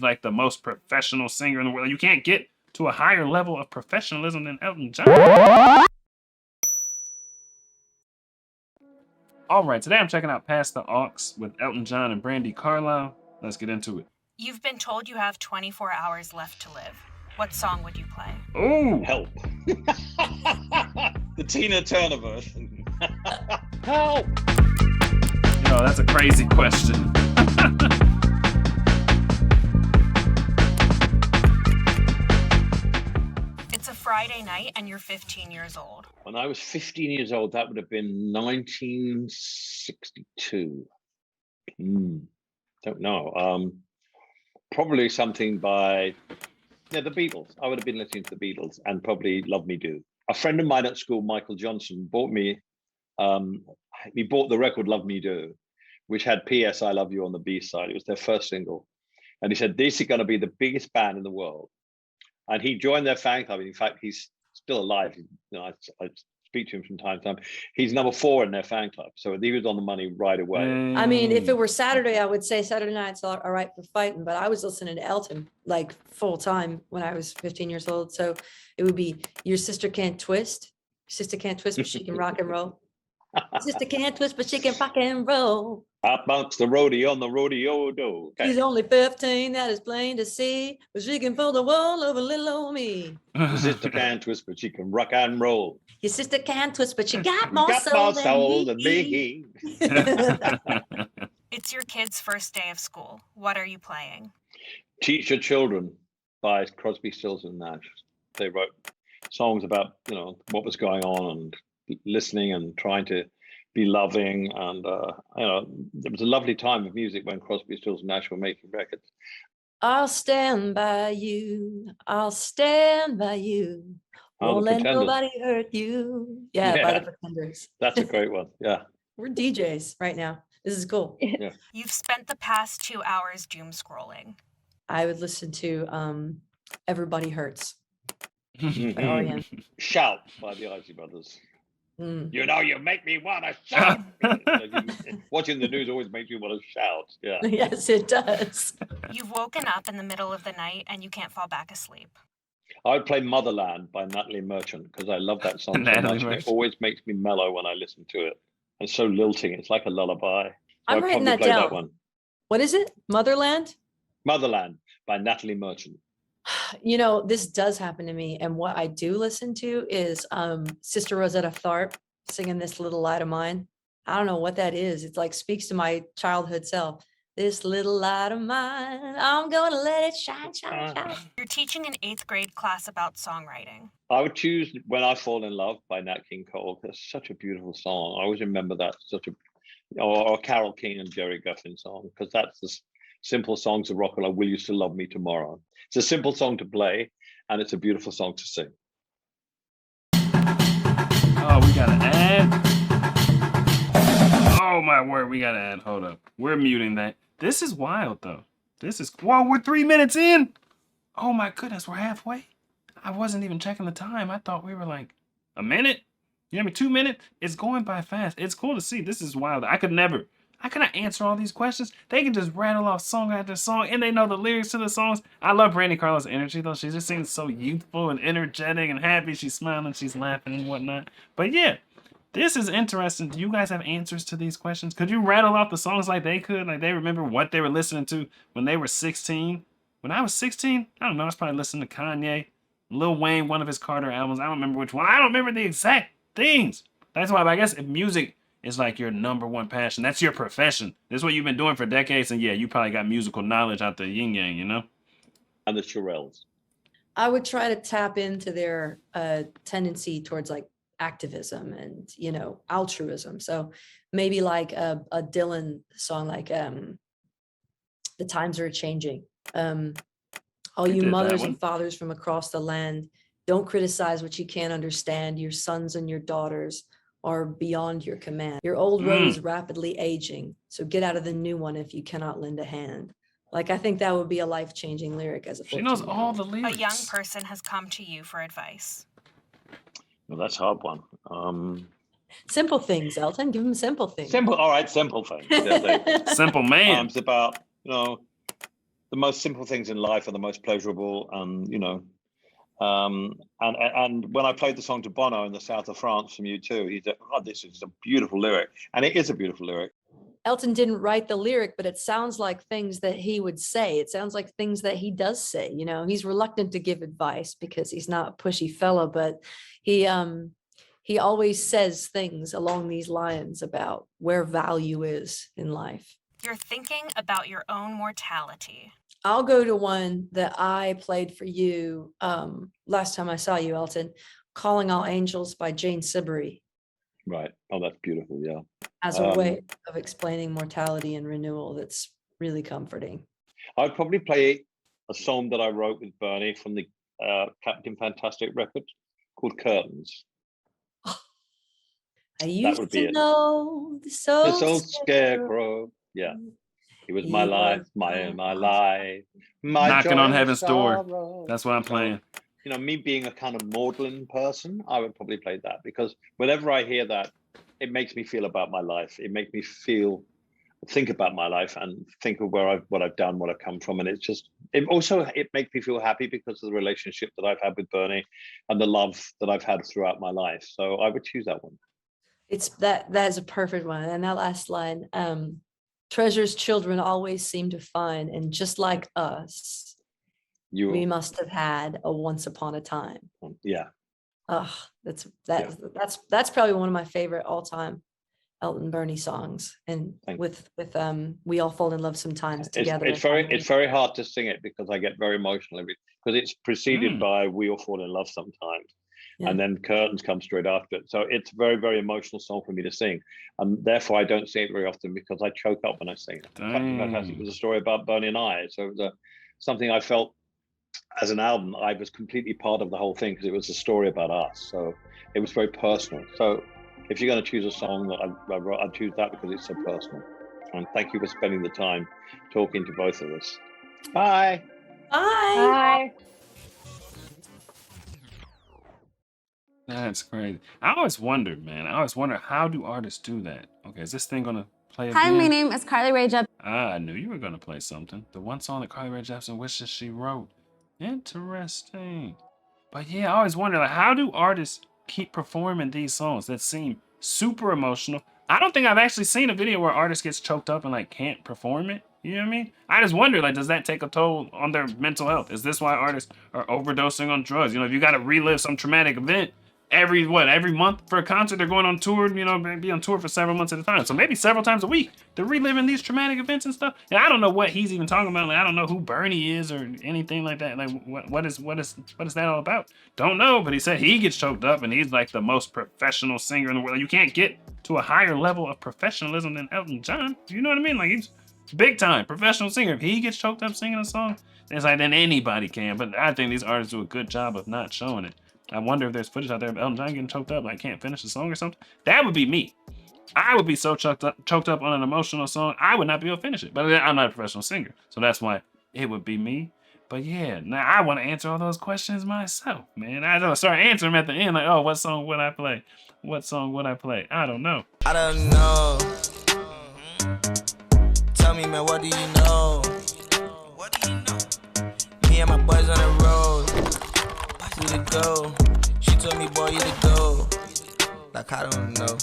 he's like the most professional singer in the world. You can't get to a higher level of professionalism than Elton John. All right, today I'm checking out Past the Aux with Elton John and Brandi Carlile. Let's get into it. You've been told you have 24 hours left to live. What song would you play? Ooh. Help. The Tina Turner version. Help. No, that's a crazy question. It's a Friday night and you're 15 years old. When I was 15 years old, that would have been 1962. Don't know. Probably something by the Beatles. I would have been listening to the Beatles and probably Love Me Do. A friend of mine at school, Michael Johnson, bought me, he bought the record Love Me Do, which had P.S. I Love You on the B side. It was their first single. And he said, this is going to be the biggest band in the world. And he joined their fan club. In fact, he's still alive. You know, I speak to him from time to time. He's number 4 in their fan club. So he was on the money right away. I mean, if it were Saturday, I would say Saturday night's all right for fighting, but I was listening to Elton like full time when I was 15 years old. So it would be Your Sister Can't Twist. Your sister can't twist, but she can rock and roll. Sister can't twist, but she can rock and roll. Up amongst the rodeo on the rodeo do. She's only 15, that is plain to see, but she can pull the wool over little old me. Your sister can't twist, but she can rock and roll. Your sister can't twist, but she got more soul than me. It's your kid's first day of school. What are you playing? Teach Your Children by Crosby, Stills and Nash. They wrote songs about, you know, what was going on and listening and trying to be loving, and you know, it was a lovely time of music when Crosby, Stills and Nash were making records. I'll stand by you. I'll stand by you. Won't let nobody hurt you. Yeah, by the Pretenders. That's a great one. Yeah. We're DJs right now. This is cool. Yeah. You've spent the past 2 hours doom scrolling. I would listen to Everybody Hurts by R.E.M. Shout by the Isley Brothers. You know, you make me want to shout. Watching the news always makes you want to shout. Yeah. Yes, it does. You've woken up in the middle of the night and you can't fall back asleep. I would play Motherland by Natalie Merchant because I love that song so much. It always makes me mellow when I listen to it. It's so lilting. It's like a lullaby. So I'm writing that down. That one. What is it? Motherland? Motherland by Natalie Merchant. You know, this does happen to me. And what I do listen to is Sister Rosetta Tharpe singing This Little Light of Mine. I don't know what that is. It's like speaks to my childhood self. This little light of mine, I'm going to let it shine, shine, shine. You're teaching an 8th grade class about songwriting. I would choose When I Fall in Love by Nat King Cole. That's such a beautiful song. I always remember that. Or Carole King and Jerry Guffin song, because that's the simple songs of rock and roll. Will You Still Love Me Tomorrow? It's a simple song to play, and it's a beautiful song to sing. Oh, we got an ad. Oh my word, we got an ad. Hold up. We're muting that. This is wild though. Whoa, we're 3 minutes in. Oh my goodness, we're halfway. I wasn't even checking the time. I thought we were like a minute. You know what I mean? 2 minutes. It's going by fast. It's cool to see. This is wild. I cannot answer all these questions. They can just rattle off song after song, and they know the lyrics to the songs. I love Brandi Carlile's energy, though. She just seems so youthful and energetic and happy. She's smiling, she's laughing and whatnot. But yeah, this is interesting. Do you guys have answers to these questions? Could you rattle off the songs like they could? Like they remember what they were listening to when they were 16? When I was 16, I don't know. I was probably listening to Kanye, Lil Wayne, one of his Carter albums. I don't remember which one. I don't remember the exact things. That's why, I guess, if music is like your number one passion, that's your profession. This is what you've been doing for decades, and yeah, you probably got musical knowledge out the yin yang, you know? And the Shirelles. I would try to tap into their tendency towards like activism and, you know, altruism. So maybe like a Dylan song like The Times Are Changing. All you mothers and fathers from across the land, don't criticize what you can't understand. Your sons and your daughters are beyond your command. Your old road is rapidly aging, so get out of the new one if you cannot lend a hand. Like, I think that would be a life-changing lyric as a 14-year-old. She knows all the lyrics. A young person has come to you for advice. Well, that's a hard one. Simple things, Elton. Give them simple things. All right, simple things. Yeah, simple man. It's about, you know, the most simple things in life are the most pleasurable, and you know. And when I played the song to Bono in the south of France from U2, he said, "Oh, this is a beautiful lyric," and it is a beautiful lyric. Elton didn't write the lyric, but it sounds like things that he would say. It sounds like things that he does say. You know, he's reluctant to give advice because he's not a pushy fella, but he always says things along these lines about where value is in life. You're thinking about your own mortality. I'll go to one that I played for you last time I saw you, Elton, Calling All Angels by Jane Siberry. Right. Oh, that's beautiful. Yeah. As a way of explaining mortality and renewal, that's really comforting. I'd probably play a song that I wrote with Bernie from the Captain Fantastic record called Curtains. I used to know this old scarecrow. Yeah. It was my life, my life. My Knocking on Heaven's sorrow. Door. That's what I'm playing. You know, me being a kind of maudlin person, I would probably play that, because whenever I hear that, it makes me feel about my life. It makes me think about my life and think of what I've done, what I've come from. And it makes me feel happy because of the relationship that I've had with Bernie and the love that I've had throughout my life. So I would choose that one. That's a perfect one. And that last line, treasures children always seem to find, and just like us, we must have had a once upon a time. Yeah. That's probably one of my favorite all-time Elton Bernie songs. And with We All Fall in Love Sometimes together. It's very hard to sing it because I get very emotional because it's preceded by We All Fall in Love Sometimes. Yeah. And then Curtains come straight after it. So it's a very, very emotional song for me to sing. And therefore I don't sing it very often because I choke up when I sing it. Fantastic. It was a story about Bernie and I. So it was something I felt as an album, I was completely part of the whole thing because it was a story about us. So it was very personal. So if you're going to choose a song that I wrote, I'd choose that because it's so personal. And thank you for spending the time talking to both of us. Bye. Bye. Bye. That's crazy. I always wondered, man. How do artists do that? Okay, is this thing gonna play again? Hi, my name is Carly Rae Jepsen. I knew you were gonna play something. The one song that Carly Rae Jepsen wishes she wrote. Interesting. But yeah, I always wonder, like, how do artists keep performing these songs that seem super emotional? I don't think I've actually seen a video where an artist gets choked up and like can't perform it. You know what I mean? I just wonder, like, does that take a toll on their mental health? Is this why artists are overdosing on drugs? You know, if you got to relive some traumatic event every month for a concert, they're going on tour, you know, be on tour for several months at a time. So maybe several times a week, they're reliving these traumatic events and stuff. And I don't know what he's even talking about. Like, I don't know who Bernie is or anything like that. Like, what is that all about? Don't know. But he said he gets choked up and he's like the most professional singer in the world. You can't get to a higher level of professionalism than Elton John. You know what I mean? Like, he's big time professional singer. If he gets choked up singing a song, it's like then anybody can. But I think these artists do a good job of not showing it. I wonder if there's footage out there of Elton John getting choked up, like can't finish the song or something. That would be me. I would be so choked up on an emotional song, I would not be able to finish it. But I'm not a professional singer, so that's why it would be me. But yeah, now I want to answer all those questions myself, man. I don't start answering them at the end, like, oh, what song would I play? What song would I play? I don't know. I don't know. Tell me, man, what do you know? What do you know? Me and my boys on the road. Who to go? She told me, boy, you to go. Like, I don't know.